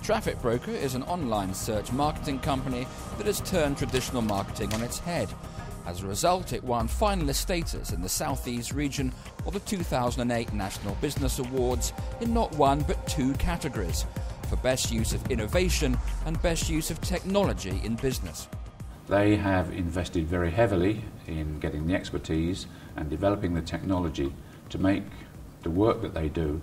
Traffic Broker is an online search marketing company that has turned traditional marketing on its head. As a result, it won finalist status in the Southeast region of the 2008 National Business Awards in not one but two categories, for best use of innovation and best use of technology in business. They have invested very heavily in getting the expertise and developing the technology to make the work that they do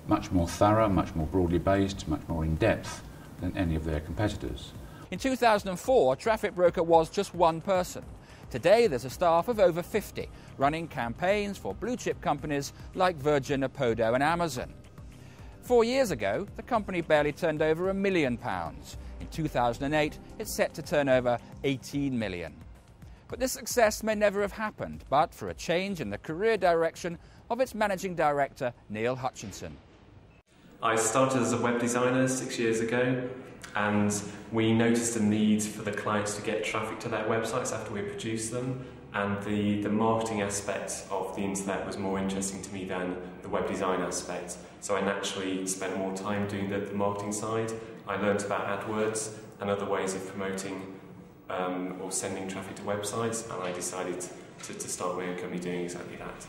much more thorough, much more broadly based, much more in-depth than any of their competitors. In 2004, Traffic Broker was just one person. Today there's a staff of over 50, running campaigns for blue-chip companies like Virgin, Apodo and Amazon. 4 years ago, the company barely turned over £1 million. In 2008, it's set to turn over 18 million. But this success may never have happened but for a change in the career direction of its managing director, Neil Hutchinson. I started as a web designer 6 years ago, and we noticed a need for the clients to get traffic to their websites after we produced them, and the marketing aspect of the internet was more interesting to me than the web design aspect. So I naturally spent more time doing the marketing side. I learned about AdWords and other ways of promoting or sending traffic to websites, and I decided to start my own company doing exactly that.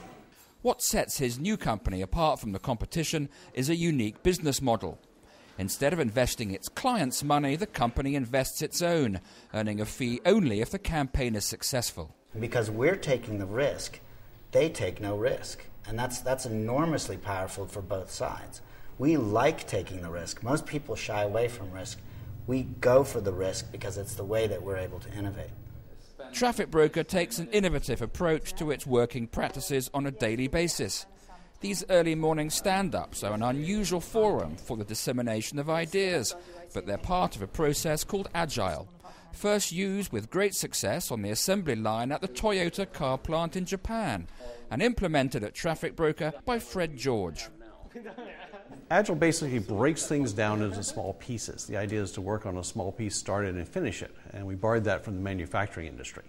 What sets his new company apart from the competition is a unique business model. Instead of investing its clients' money, the company invests its own, earning a fee only if the campaign is successful. Because we're taking the risk, they take no risk. And that's enormously powerful for both sides. We like taking the risk. Most people shy away from risk. We go for the risk because it's the way that we're able to innovate. Traffic Broker takes an innovative approach to its working practices on a daily basis. These early morning stand-ups are an unusual forum for the dissemination of ideas, but they're part of a process called Agile, first used with great success on the assembly line at the Toyota car plant in Japan, and implemented at Traffic Broker by Fred George. Agile basically breaks things down into small pieces. The idea is to work on a small piece, start it, and finish it. And we borrowed that from the manufacturing industry.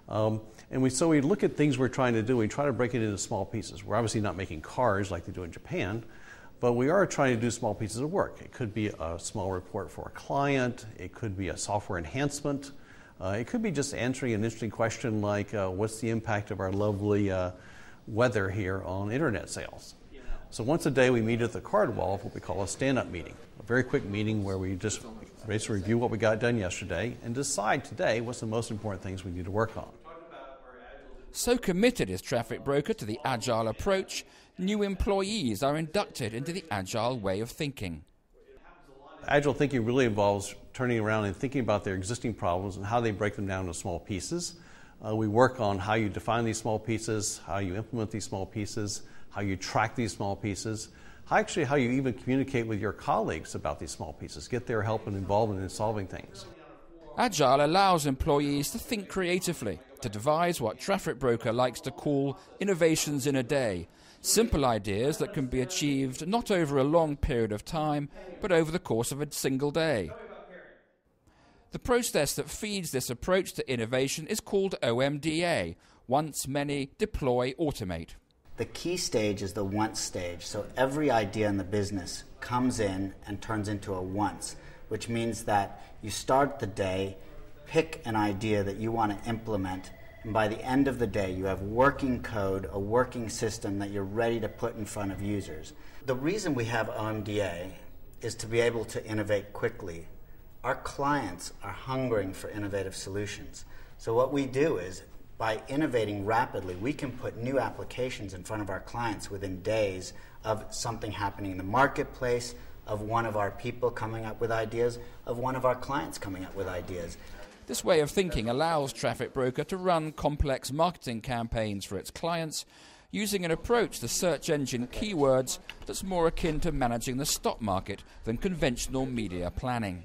So we look at things we're trying to do, we try to break it into small pieces. We're obviously not making cars like they do in Japan, but we are trying to do small pieces of work. It could be a small report for a client, it could be a software enhancement, it could be just answering an interesting question like what's the impact of our lovely weather here on internet sales. So once a day we meet at the card wall, what we call a stand-up meeting. A very quick meeting where we just basically review what we got done yesterday and decide today what's the most important things we need to work on. So committed is Traffic Broker to the Agile approach, new employees are inducted into the Agile way of thinking. Agile thinking really involves turning around and thinking about their existing problems and how they break them down into small pieces. We work on how you define these small pieces, how you implement these small pieces, how you track these small pieces, how you even communicate with your colleagues about these small pieces, get their help and involvement in solving things. Agile allows employees to think creatively, to devise what Traffic Broker likes to call innovations in a day, simple ideas that can be achieved not over a long period of time, but over the course of a single day. The process that feeds this approach to innovation is called OMDA, once, many, deploy, automate. The key stage is the once stage, so every idea in the business comes in and turns into a once, which means that you start the day, pick an idea that you want to implement, and by the end of the day you have working code, a working system that you're ready to put in front of users. The reason we have OMDA is to be able to innovate quickly. Our clients are hungering for innovative solutions. So what we do is, by innovating rapidly, we can put new applications in front of our clients within days of something happening in the marketplace, of one of our people coming up with ideas, of one of our clients coming up with ideas. This way of thinking allows Traffic Broker to run complex marketing campaigns for its clients, using an approach to search engine keywords that's more akin to managing the stock market than conventional media planning.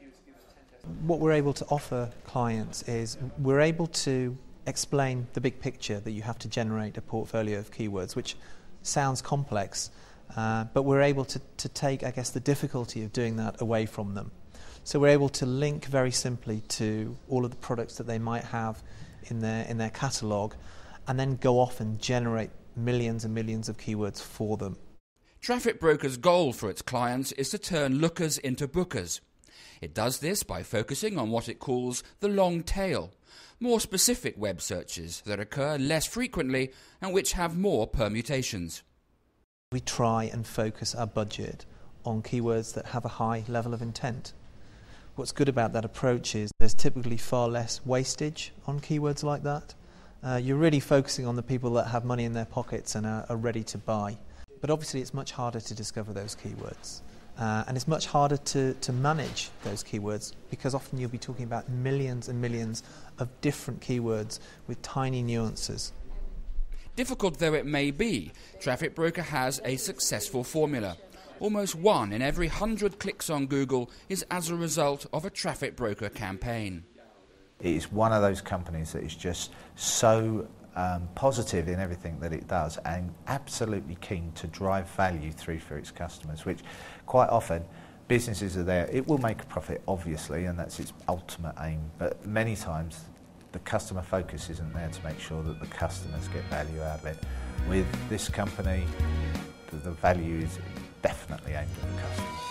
What we're able to offer clients is we're able to explain the big picture that you have to generate a portfolio of keywords, which sounds complex, but we're able to take, I guess, the difficulty of doing that away from them. So we're able to link very simply to all of the products that they might have in their catalogue, and then go off and generate millions and millions of keywords for them. Traffic Broker's goal for its clients is to turn lookers into bookers. It does this by focusing on what it calls the long tail, more specific web searches that occur less frequently and which have more permutations. We try and focus our budget on keywords that have a high level of intent. What's good about that approach is there's typically far less wastage on keywords like that. You're really focusing on the people that have money in their pockets and are ready to buy. But obviously it's much harder to discover those keywords. And it's much harder to manage those keywords because often you'll be talking about millions and millions of different keywords with tiny nuances. Difficult though it may be, Traffic Broker has a successful formula. Almost 1 in every 100 clicks on Google is as a result of a Traffic Broker campaign. It is one of those companies that is just so positive in everything that it does and absolutely keen to drive value through for its customers, which quite often businesses are there. It will make a profit, obviously, and that's its ultimate aim, but many times the customer focus isn't there to make sure that the customers get value out of it. With this company, the value is definitely aimed at the customer.